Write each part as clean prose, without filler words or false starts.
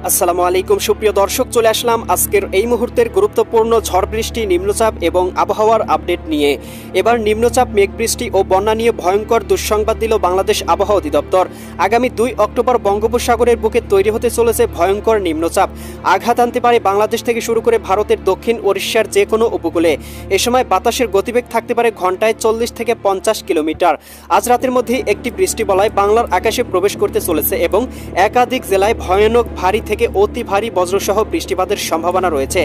আসসালামু আলাইকুম সুপ্রিয় দর্শক, চলে আসলাম আজকের এই মুহূর্তের গুরুত্বপূর্ণ ঝড় বৃষ্টি, নিম্নচাপ এবং আবহাওয়ার আপডেট নিয়ে। এবার নিম্নচাপ, মেঘ বৃষ্টি ও বন্যা নিয়ে ভয়ঙ্কর দুঃসংবাদ দিল বাংলাদেশ আবহাওয়া অধিদপ্তর। আগামী 2 অক্টোবর বঙ্গোপসাগরের বুকে তৈরি হতে চলেছে ভয়ঙ্কর নিম্নচাপ। আঘাত আনতে পারে বাংলাদেশ থেকে শুরু করে ভারতের দক্ষিণ ওড়িশার যে কোনো উপকূলে। এ সময় বাতাসের গতিবেগ থাকতে পারে ঘন্টায় 40 থেকে 50 কিলোমিটার। আজ রাতের মধ্যে একটি বৃষ্টিবলয় বাংলার আকাশে প্রবেশ করতে চলেছে এবং একাধিক জেলায় ভয়ানক ভারী থেকে অতি ভারী বজ্রসহ বৃষ্টিপাতের সম্ভাবনা রয়েছে।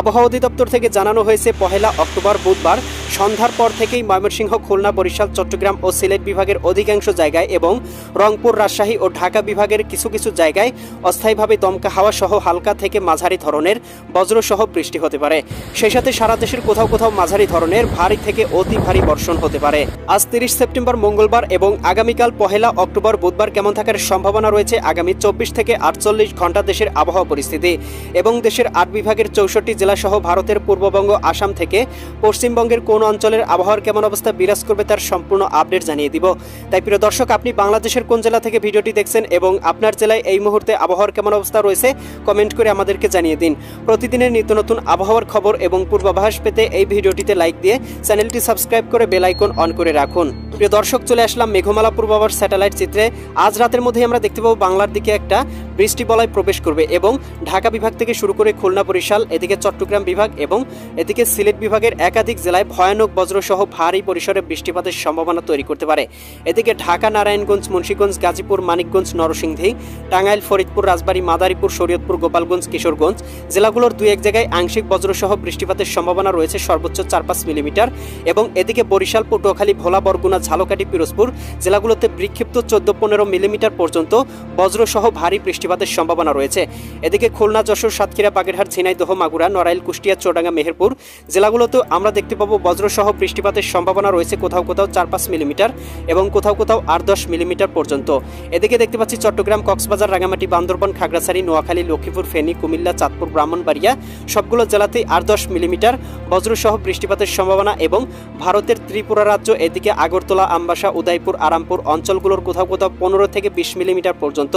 আবহাওয়া অধিদপ্তর থেকে জানানো হয়েছে 1 অক্টোবর বুধবার সন্ধ্যার পর থেকেই ময়মনসিংহ, খুলনা, বরিশাল, চট্টগ্রাম ও সিলেট বিভাগের অধিকাংশ জায়গায় এবং রংপুর, রাজশাহী ও ঢাকা বিভাগের কিছু কিছু জায়গায় অস্থায়ীভাবে দমকা হাওয়া সহ হালকা থেকে মাঝারি ধরনের বজ্রসহ বৃষ্টি হতে পারে। সেই সাথে সারা দেশের কোথাও কোথাও মাঝারি ধরনের ভারী থেকে অতি ভারী বর্ষণ হতে পারে। আজ 30 সেপ্টেম্বর মঙ্গলবার এবং আগামীকাল 1 অক্টোবর বুধবার কেমন থাকার সম্ভাবনা রয়েছে আগামী 24 থেকে 48 ঘন্টা দেশের আবহাওয়া পরিস্থিতি এবং দেশের 8 বিভাগের 64 জেলা সহ ভারতের পূর্ববঙ্গ, আসাম থেকে পশ্চিমবঙ্গের কোন অঞ্চলের আবহাওয়ার কেমন অবস্থা বিরাজ করবে তার সম্পূর্ণ আপডেট জানিয়ে দিব। তাই প্রিয় দর্শক, আপনি বাংলাদেশের কোন জেলা থেকে ভিডিওটি দেখছেন এবং আপনার জেলায় এই মুহূর্তে আবহাওয়ার কেমন অবস্থা রয়েছে কমেন্ট করে আমাদেরকে জানিয়ে দিন। প্রতিদিনের নিত্য নতুন আবহাওয়ার খবর এবং পূর্বাভাস পেতে এই ভিডিওটিতে লাইক দিয়ে চ্যানেলটি সাবস্ক্রাইব করে বেল আইকন অন করে রাখুন। প্রিয় দর্শক, চলে আসলাম মেঘমালা পূর্বাভাস স্যাটেলাইট চিত্রে। আজ রাতের মধ্যেই আমরা দেখতে পাবো বাংলার দিকে একটা বৃষ্টি বলয় প্রবেশ করবে এবং ঢাকা বিভাগ থেকে শুরু করে খুলনা, বরিশাল, এদিকে চট্টগ্রাম বিভাগ এবং এদিকে সিলেট বিভাগের একাধিক জেলায় ভয়ানক বজ্রসহ ভারী পরিসরে বৃষ্টিপাতের সম্ভাবনা তৈরি করতে পারে। এদিকে ঢাকা, নারায়ণগঞ্জ, মুন্সিগঞ্জ, গাজীপুর, মানিকগঞ্জ, নরসিংদী, টাঙ্গাইল, ফরিদপুর, রাজবাড়ী, মাদারীপুর, শরীয়তপুর, গোপালগঞ্জ, কিশোরগঞ্জ জেলাগুলোর 2-1 জায়গায় আংশিক বজ্রসহ বৃষ্টিপাতের সম্ভাবনা রয়েছে সর্বোচ্চ 4-5 মিলিমিটার এবং এদিকে বরিশাল, পটুয়াখালী, ভোলা, বরগুনা, ঝালকাঠি, পিরোজপুর জেলাগুলোতে বিক্ষিপ্ত 14-15 মিলিমিটার পর্যন্ত বজ্রসহ ভারী বৃষ্টিপাতের সম্ভাবনা রয়েছে। এদিকে খুলনা, যশোর, সাতক্ষীরা, বাগেরহাট, ঝিনাইদহ, মাগুরা, নড়াইল, কুষ্টিয়া, চুয়াডাঙ্গা, মেহেরপুর জেলাগুলোতেও আমরা দেখতে পাবো বজ্রসহ বৃষ্টিপাতের সম্ভাবনা রয়েছে কোথাও কোথাও 4-5 মিলিমিটার এবং কোথাও কোথাও 8-10 মিলিমিটার পর্যন্ত। এদিকে দেখতে পাচ্ছি চট্টগ্রাম, কক্সবাজার, রাঙামাটি, বান্দরবান, খাগড়াছড়ি, নোয়াখালী, লক্ষ্মীপুর, ফেনী, কুমিল্লা, চাঁদপুর, ব্রাহ্মণবাড়িয়া সবগুলো জেলাতেই 8-10 মিলিমিটার বজ্রসহ বৃষ্টিপাতের সম্ভাবনা এবং ভারতের ত্রিপুরা রাজ্য, এদিকে আগরতলা, আমবাসা, উদয়পুর, আরামপুর অঞ্চলগুলোর কোথাও কোথাও 15 থেকে 20 মিলিমিটার পর্যন্ত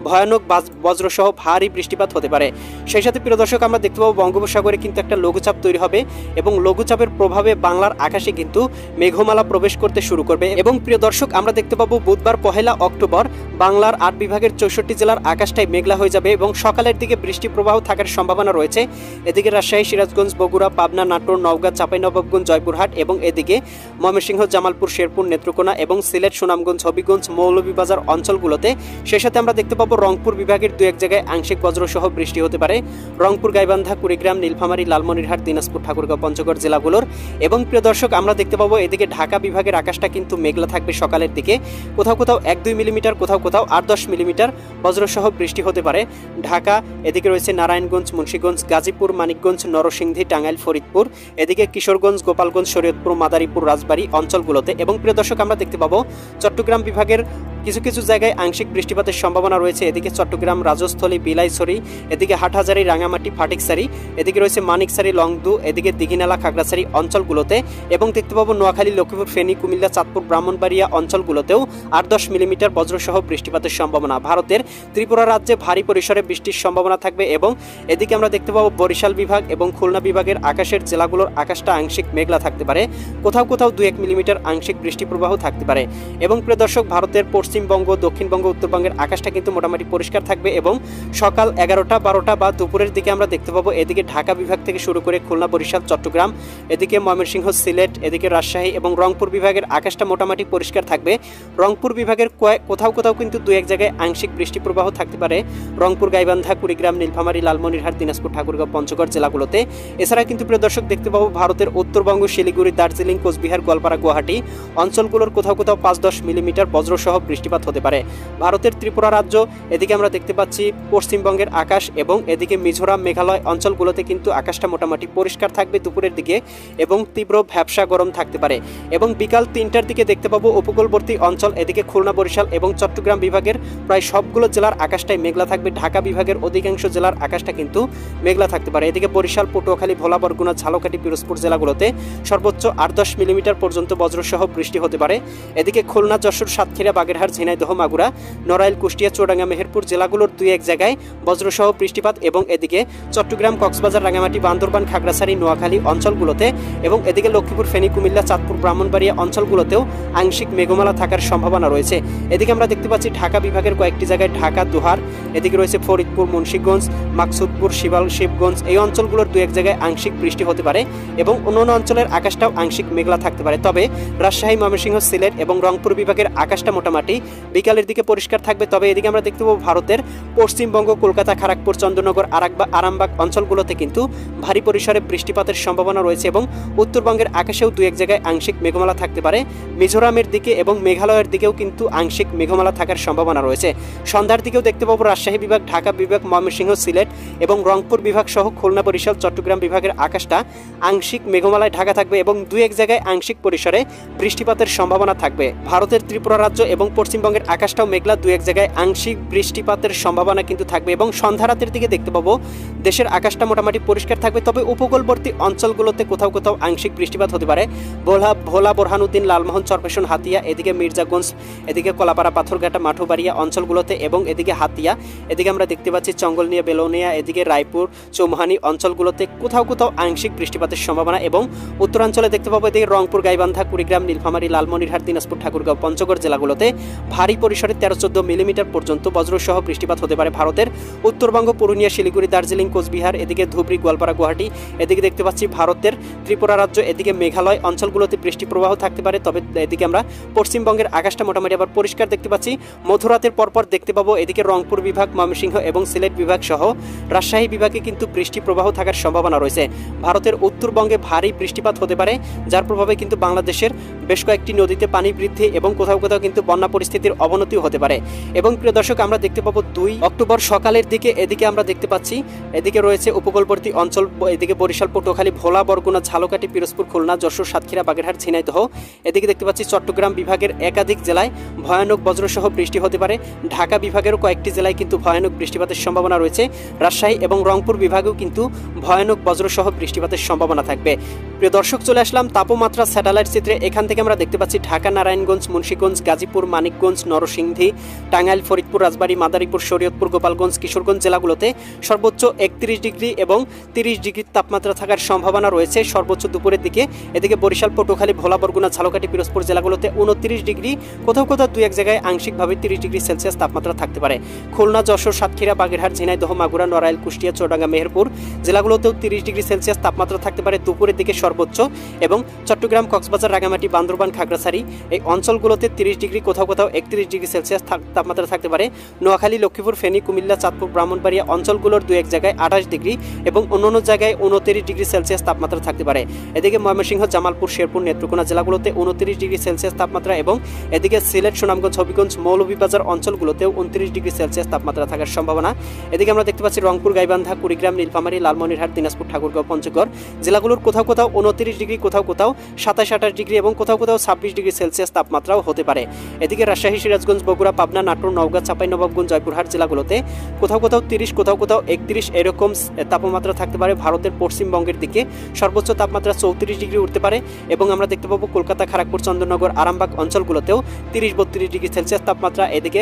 ভয়ানক বজ্রসহ ভারী বৃষ্টিপাত হতে পারে। সেই সাথে প্রিয় দর্শক, আমরা দেখতে পাবো বঙ্গোপসাগরে কিন্তু একটা লঘুচাপ তৈরি হবে এবং লঘুচাপের প্রভাবে বাংলার আকাশে কিন্তু মেঘমালা প্রবেশ করতে শুরু করবে এবং প্রিয় দর্শক, আমরা দেখতে পাবো বুধবার 1 অক্টোবর বাংলার 8 বিভাগের 64 জেলার আকাশটাই মেঘলা হয়ে যাবে এবং সকালের দিকে বৃষ্টি প্রবাহ থাকার সম্ভাবনা রয়েছে। এদিকে রাজশাহী, সিরাজগঞ্জ, বগুড়া, পাবনা, নাটোর, নওগাঁ, চাঁপাইনবাবগঞ্জ, জয়পুরহাট এবং এদিকে ময়মনসিংহ, জামালপুর, শেরপুর, নেত্রকোনা এবং সিলেট, সুনামগঞ্জ, হবিগঞ্জ, মৌলভীবাজার অঞ্চলগুলোতে। সেই সাথে আমরা দেখতে পাবো রংপুর বিভাগের 2-1 জায়গায় আংশিক বজ্রসহ বৃষ্টি হতে পারে। রংপুর, গাইবান্ধা, কুড়িগ্রাম, নীলফামারী, লালমনিরহাট, দিনাজপুর, ঠাকুরগাঁও, পঞ্চগড় জেলাগুলোর এবং প্রিয় দর্শক, আমরা দেখতে পাবো এদিকে ঢাকা বিভাগের আকাশটা কিন্তু মেঘলা থাকবে সকালের দিকে। কোথাও কোথাও 1-2 মিলিমিটার, কোথাও কোথাও 8-10 মিলিমিটার বজ্রসহ বৃষ্টি হতে পারে। ঢাকা, এদিকে রয়েছে নারায়ণগঞ্জ, মুন্সিগঞ্জ, গাজীপুর, মানিকগঞ্জ, নরসিংদী, টাঙ্গাইল, ফরিদপুর, এদিকে কিশোরগঞ্জ, গোপালগঞ্জ, শরীয়তপুর, মাদারীপুর, রাজবাড়ী অঞ্চলগুলোতে এবং প্রিয় দর্শক, আমরা দেখতে পাবো চট্টগ্রাম বিভাগের কিছু কিছু জায়গায় আংশিক বৃষ্টিপাতের সম্ভাবনা রয়েছে। এদিকে চট্টগ্রাম, রাজস্থলী, বিলাইছড়ি, এদিকে হাটহাজারী, রাঙামাটি, ফাটিকছড়ি, এদিকে রয়েছে মানিকছড়ি, লংদু, এদিকে দিঘিনালা, খাগড়াছড়ি অঞ্চলগুলোতে এবং দেখতে পাবো নোয়াখালী, লক্ষ্মীপুর, ফেনী, কুমিল্লা, চাঁদপুর, ব্রাহ্মণবাড়িয়া অঞ্চলগুলোতেও 8-10 মিলিমিটার বজ্রসহ বৃষ্টিপাতের সম্ভাবনা। ভারতের ত্রিপুরা রাজ্যে ভারী পরিসরে বৃষ্টির সম্ভাবনা থাকবে এবং এদিকে আমরা দেখতে পাবো বরিশাল বিভাগ এবং খুলনা বিভাগের আকাশের জেলাগুলোর আকাশটা আংশিক মেঘলা থাকতে পারে। কোথাও কোথাও 2-1 মিলিমিটার আংশিক বৃষ্টি প্রবাহ থাকতে পারে এবং প্রিয় দর্শক, ভারতের পশ্চিমবঙ্গ, দক্ষিণবঙ্গ, উত্তরবঙ্গের আকাশটা কিন্তু মোটামুটি পরিষ্কার থাকবে এবং সকাল 11টা, 12টা বা দুপুরের দিকে আমরা দেখতে পাবো এদিকে ঢাকা বিভাগ থেকে শুরু করে খুলনা, বরিশাল, চট্টগ্রাম, এদিকে ময়মনসিংহ, সিলেট, এদিকে রাজশাহী এবং রংপুর বিভাগের আকাশটা মোটামুটি পরিষ্কার থাকবে। রংপুর বিভাগের কোথাও কোথাও কিন্তু 2-1 জায়গায় আংশিক বৃষ্টি প্রবাহ থাকতে পারে রংপুর, গাইবান্ধা, কুড়িগ্রাম, নীলফামারী, লালমনিরহাট, দিনাজপুর, ঠাকুরগাঁও, পঞ্চগড় জেলাগুলোতে। এছাড়া কিন্তু প্রিয় দর্শক, দেখতে পাবো ভারতের উত্তরবঙ্গ, শিলিগুড়ি, দার্জিলিং, কোচবিহার, গোয়ালপাড়া, গুয়াহাটি অঞ্চলগুলোর কোথাও কোথাও 5-10 মিলিমিটার বজ্রসহ বৃষ্টিপাত হতে পারে। ভারতের ত্রিপুরা রাজ্য, এদিকে আমরা দেখতে পাচ্ছি পশ্চিমবঙ্গের আকাশ এবং এদিকে মিজোরাম, মেঘালয় অঞ্চলগুলোতে কিন্তু আকাশটা মোটামুটি পরিষ্কার থাকবে দুপুরের দিকে এবং তীব্র ভ্যাপসা গরম থাকতে পারে এবং বিকাল 3টার দিকে দেখতে পাবো উপকূলবর্তী অঞ্চল, এদিকে খুলনা, বরিশাল এবং চট্টগ্রাম বিভাগের প্রায় সবগুলো জেলার আকাশটাই মেঘলা থাকবে। ঢাকা বিভাগের অধিকাংশ জেলার আকাশটা কিন্তু মেঘলা থাকতে পারে। এদিকে বরিশাল, পটুয়াখালী, ভোলা, বরগুনা, ঝালকাঠি, পিরোজপুর জেলাগুলোতে সর্বোচ্চ 8-10 মিলিমিটার পর্যন্ত বজ্রসহ বৃষ্টি হতে পারে। এদিকে খুলনা, যশোর, সাতক্ষীরা, বাগেরহাট বাগেরহাট, ঝিনাইদহ, মাগুরা, নড়াইল, কুষ্টিয়া, চুয়াডাঙ্গা, মেহেরপুর জেলাগুলোর 2-1 জায়গায় বজ্রসহ বৃষ্টিপাত এবং এদিকে চট্টগ্রাম, কক্সবাজার, রাঙামাটি, বান্দরবান, খাগড়াছড়ি, নোয়াখালী অঞ্চলগুলোতে এবং এদিকে লক্ষ্মীপুর, ফেনী, কুমিল্লা, চাঁদপুর, ব্রাহ্মণবাড়িয়া অঞ্চলগুলোতেও আংশিক মেঘমালা থাকার সম্ভাবনা রয়েছে। এদিকে আমরা দেখতে পাচ্ছি ঢাকা বিভাগের কয়েকটি জায়গায় ঢাকা, দোহার, এদিকে রয়েছে ফরিদপুর, মুন্সিগঞ্জ, মাকসুদপুর, শিবগঞ্জ এই অঞ্চলগুলোর 2-1 জায়গায় আংশিক বৃষ্টি হতে পারে এবং অন্যান্য অঞ্চলের আকাশটাও আংশিক মেঘলা থাকতে পারে। তবে রাজশাহী, ময়মনসিংহ, সিলেট এবং রংপুর বিভাগের আকাশটা মোটামুটি বিকালের দিকে পরিষ্কার থাকবে। তবে এদিকে আমরা দেখতে পাবো ভারতের পশ্চিমবঙ্গ, কলকাতা, খড়গপুর, চন্দ্রনগর, আরামবাগ অঞ্চলগুলোতে কিন্তু ভারী পরিসরে বৃষ্টিপাতের সম্ভাবনা রয়েছে এবং উত্তরবঙ্গের আকাশেও 2-1 জায়গায় আংশিক মেঘমালা থাকতে পারে। মিজোরামের দিকে এবং মেঘালয়ের দিকেও কিন্তু আংশিক মেঘমালা থাকার সম্ভাবনা রয়েছে। সন্ধ্যার দিকেও দেখতে পাবো রাজশাহী বিভাগ, ঢাকা বিভাগ, ময়মনসিংহ, সিলেট এবং রংপুর বিভাগ সহ খুলনা, বরিশাল, চট্টগ্রাম বিভাগের আকাশটা আংশিক মেঘমালায় ঢাকা থাকবে এবং 2-1 জায়গায় আংশিক পরিসরে বৃষ্টিপাতের সম্ভাবনা থাকবে। ভারতের ত্রিপুরা রাজ্য এবং পশ্চিমবঙ্গের আকাশটাও মেঘলা, 2-1 জায়গায় আংশিক বৃষ্টিপাতের সম্ভাবনা কিন্তু থাকবে এবং সন্ধ্যা রাতের দিকে দেখতে পাবো দেশের আকাশটা মোটামুটি পরিষ্কার থাকবে। তবে উপকূলবর্তী অঞ্চলগুলোতে কোথাও কোথাও আংশিক বৃষ্টিপাত হতে পারে। ভোলা, বোরহানুদ্দিন, লালমোহন, চরপেশন, হাতিয়া, এদিকে মির্জাগঞ্জ, এদিকে কলাপাড়া, পাথরঘাটা, মাঠুবাড়িয়া অঞ্চলগুলোতে এবং এদিকে হাতিয়া, এদিকে আমরা দেখতে পাচ্ছি চঙ্গলনিয়া, বেলোনিয়া, এদিকে রায়পুর, চৌমুহানি অঞ্চলগুলোতে কোথাও কোথাও আংশিক বৃষ্টিপাতের সম্ভাবনা এবং উত্তরাঞ্চলে দেখতে পাবো এদিকে রংপুর, গাইবান্ধা, কুড়িগ্রাম, নীলফামারী, লালমনিরহাট, দিনাজপুর, ঠাকুরগাঁও, পঞ্চগড় জেলাগুলোতে ভারী পরিসরে 13-14 মিলিমিটার পর্যন্ত বজ্রসহ বৃষ্টিপাত হতে পারে। ভারতের উত্তরবঙ্গ, পুরুলিয়া, শিলিগুড়ি, দার্জিলিং, কোচবিহার, এদিকে ধুবড়ী, গোয়ালপাড়া, গুয়াহাটি, এদিকে দেখতে পাচ্ছি ভারতের ত্রিপুরা রাজ্য, এদিকে মেঘালয় অঞ্চলগুলোতে বৃষ্টি প্রবাহ থাকতে পারে। তবে এদিকে আমরা পশ্চিমবঙ্গের আকাশটা মোটামুটি আবার পরিষ্কার দেখতে পাচ্ছি। মধ্যরাতের পরপর দেখতে পাবো এদিকে রংপুর বিভাগ, ময়মনসিংহ এবং সিলেট বিভাগ সহ রাজশাহী বিভাগে কিন্তু বৃষ্টি প্রবাহ থাকার সম্ভাবনা রয়েছে। ভারতের উত্তরবঙ্গে ভারী বৃষ্টিপাত হতে পারে, যার প্রভাবে কিন্তু বাংলাদেশের বেশ কয়েকটি নদীতে পানি বৃদ্ধি এবং কোথাও কোথাও কিন্তু বন্যা পরিস্থিতির অবনতিও হতে পারে। এবং প্রিয় দর্শক, আমরা দেখতে পাবো 2 অক্টোবর সকালের দিকে এদিকে আমরা দেখতে পাচ্ছি এদিকে রয়েছে উপকূলবর্তী অঞ্চল, এদিকে বরিশাল, পটুয়াখালী, ভোলা, বরগুনা, ঝালকাঠি, পিরোজপুর, খুলনা, যশোর, সাতক্ষীরা, বাগেরহাট, ঝিনাইদহ, এদিকে দেখতে পাচ্ছি চট্টগ্রাম বিভাগের একাধিক জেলায় ভয়ানক বজ্রসহ বৃষ্টি হতে পারে। ঢাকা বিভাগেরও কয়েকটি জেলায় কিন্তু ভয়ানক বৃষ্টিপাতের সম্ভাবনা রয়েছে। রাজশাহী এবং রংপুর বিভাগেও কিন্তু ভয়ানক বজ্রসহ বৃষ্টিপাতের সম্ভাবনা থাকবে। প্রিয় দর্শক, চলে আসলাম তাপমাত্রা স্যাটেলাইট চিত্রে। এখান থেকে আমরা দেখতে পাচ্ছি ঢাকা, নারায়ণগঞ্জ, মুন্সিগঞ্জ, গাজীপুর, মানিকগঞ্জ, নরসিংদী, টাঙ্গাইল, ফরিদপুর, রাজবাড়ী, মাদারীপুর, শরীয়তপুর, গোপালগঞ্জ, কিশোরগঞ্জ জেলাগুলোতে সর্বোচ্চ 31 ডিগ্রি এবং 30 ডিগ্রি তাপমাত্রা থাকার সম্ভাবনা রয়েছে সর্বোচ্চ দুপুরের দিকে। এদিকে বরিশাল, পটুয়াখালী, ভোলা, বরগুনা, ঝালকাঠি, পিরোজপুর জেলাগুলোতে 29 ডিগ্রি, কোথাও কোথাও 2-1 জায়গায় আংশিকভাবে 30 ডিগ্রি সেলসিয়াস তাপমাত্রা থাকতে পারে। খুলনা, যশোর, সাতক্ষীরা, বাগেরহাট, ঝিনাইদহ, মাগুরা, নড়াইল, কুষ্টিয়া, চুয়াডাঙ্গা, মেহেরপুর জেলাগুলোতেও 30 ডিগ্রি সেলসিয়াস তাপমাত্রা থাকতে পারে দুপুরের দিকে সর্বোচ্চ এবং চট্টগ্রাম, কক্সবাজার, রাঙামাটি, বান্দরবান, খাগড়াছড়ি এই অঞ্চলগুলোতে 30 ডিগ্রি, কোথাও কোথাও 31 ডিগ্রি সেলসিয়াস তাপমাত্রা থাকতে পারে। নোয়াখালী, লক্ষ্মীপুর, ফেনী, কুমিল্লা, চাঁদপুর, ব্রাহ্মণবাড়িয়া অঞ্চলগুলোর 2-1 জায়গায় 28 ডিগ্রি এবং অন্যান্য জায়গায় 29 ডিগ্রি সেলসিয়াস তাপমাত্রা থাকতে পারে। এদিকে ময়মনসিংহ, জামালপুর, শেরপুর, নেত্রকোনা জেলাগুলোতে 29 ডিগ্রি সেলসিয়াস তাপমাত্রা এবং এদিকে সিলেট, সুনামগঞ্জ, হবিগঞ্জ, মৌলভীবাজার অঞ্চলগুলোতেও 29 ডিগ্রি সেলসিয়াস তাপমাত্রা থাকার সম্ভাবনা। এদিকে আমরা দেখতে পাচ্ছি রংপুর, গাইবান্ধা, কুড়িগ্রাম, নীলফামারী, লালমনিরহাট, দিনাজপুর, ঠাকুরগাঁও, পঞ্চগড় জেলাগুলোর কোথাও কোথাও 29 ডিগ্রি, কোথাও কোথাও 27-28 ডিগ্রি এবং কোথাও কোথাও 26 ডিগ্রি সেলসিয়াস তাপমাত্রাও হতে পারে। এদিকে রাজশাহী, সিরাজগঞ্জ, বগুড়া, পাবনা, নাটোর, নওগাঁ, চাঁপাইনবাবগঞ্জ, জয়পুরহাট জেলাগুলোতে কোথাও কোথাও 30, কোথাও কোথাও 31 এরকম তাপমাত্রা থাকতে পারে। ভারতের পশ্চিমবঙ্গের দিকে সর্বোচ্চ তাপমাত্রা 34 ডিগ্রি উঠতে পারে এবং আমরা দেখতে পাবো কলকাতা, খড়গপুর, চন্দ্রনগর, আরামবাগ অঞ্চলগুলোতেও 30-32 ডিগ্রি সেলসিয়াস তাপমাত্রা। এদিকে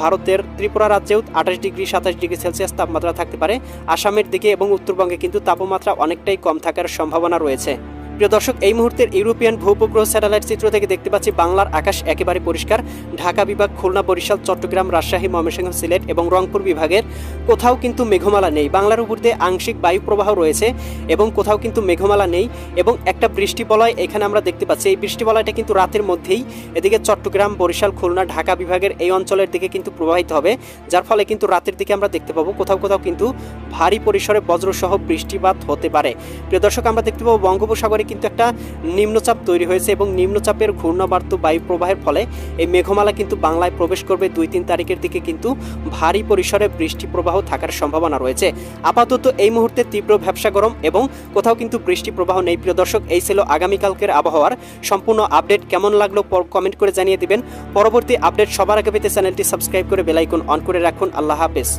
ভারতের ত্রিপুরা রাজ্যেও 28 ডিগ্রি 27 ডিগ্রি সেলসিয়াস তাপমাত্রা থাকতে পারে। আসামের দিকে এবং উত্তরবঙ্গে কিন্তু তাপমাত্রা অনেকটাই কম থাকার সম্ভাবনা রয়েছে। প্রিয় দর্শক, এই মুহূর্তের ইউরোপিয়ান ভূপগ্রহ স্যাটেলাইট চিত্র থেকে দেখতে পাচ্ছি বাংলার আকাশ একেবারে পরিষ্কার। ঢাকা বিভাগ, খুলনা, বরিশাল, চট্টগ্রাম, রাজশাহী, ময়মনসিংহ, সিলেট এবং রংপুর বিভাগের কোথাও কিন্তু মেঘমালা নেই। বাংলার উপর দিয়ে আংশিক বায়ু প্রবাহ রয়েছে এবং কোথাও কিন্তু মেঘমালা নেই এবং একটা বৃষ্টি বলয় এখানে আমরা দেখতে পাচ্ছি। এই বৃষ্টি বলয়টা কিন্তু রাতের মধ্যেই এদিকে চট্টগ্রাম, বরিশাল, খুলনা, ঢাকা বিভাগের এই অঞ্চলের দিকে কিন্তু প্রবাহিত হবে, যার ফলে কিন্তু রাতের দিকে আমরা দেখতে পাবো কোথাও কোথাও কিন্তু ভারী পরিসরে বজ্রসহ বৃষ্টিপাত হতে পারে। প্রিয় দর্শক, আমরা দেখতে পাবো বঙ্গোপসাগরে কিন্তু একটা নিম্নচাপ তৈরি হয়েছে এবং নিম্নচাপের ঘূর্ণাবর্ত বায়ু প্রবাহের ফলে এই মেঘমালা কিন্তু বাংলায় প্রবেশ করবে 2-3 তারিখের দিকে কিন্তু ভারী পরিসরে বৃষ্টি প্রবাহ থাকার সম্ভাবনা রয়েছে। আপাতত এই মুহূর্তে তীব্র ভ্যাপসা গরম এবং কোথাও কিন্তু বৃষ্টি প্রবাহ নেই। প্রিয় দর্শক, এই ছিল আগামীকালকের আবহাওয়ার সম্পূর্ণ আপডেট। কেমন লাগলো কমেন্ট করে জানিয়ে দিবেন। পরবর্তী আপডেট সবার আগে পেতে চ্যানেলটি সাবস্ক্রাইব করে বেল আইকন অন করে রাখুন। আল্লাহ হাফেজ।